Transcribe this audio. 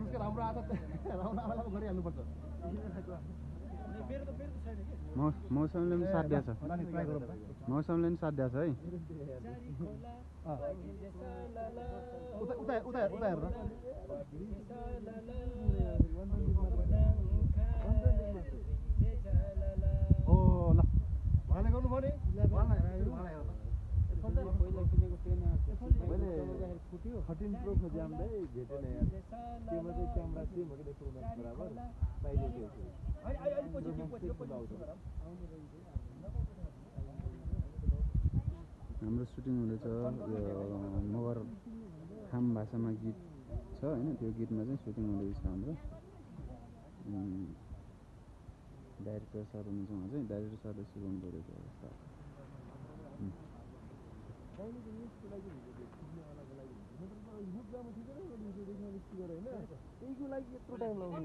आजकल हाम्रो आदत राम्रो आमालाई गरिहाल्नुपर्छ मौसमले पनि साथ दिएछ मौसमले पनि साथ दिएछ है उता हेर्न ओ ल उहाँले गर्नुभयो नि मैले 13 प्रो खोज्याम्दै भेटेन यार त्योमा चाहिँ क्यामेरा सेम हो कि प्रो म्याक्स बराबर पाइदिएको हाम्रो सुटिङ हुँदैछ यो मगर खाम भाषामा गीत छ हैन त्यो गीतमा चाहिँ सुटिङ हुँदैछ हाम्रो डाइरेक्टर सर हुनुहुन्छ उहाँ चाहिँ डाइरेक्टर सरले सिकाउनु परेको अवस्था त्यहीको लागि यत्रो टाइम लाउनु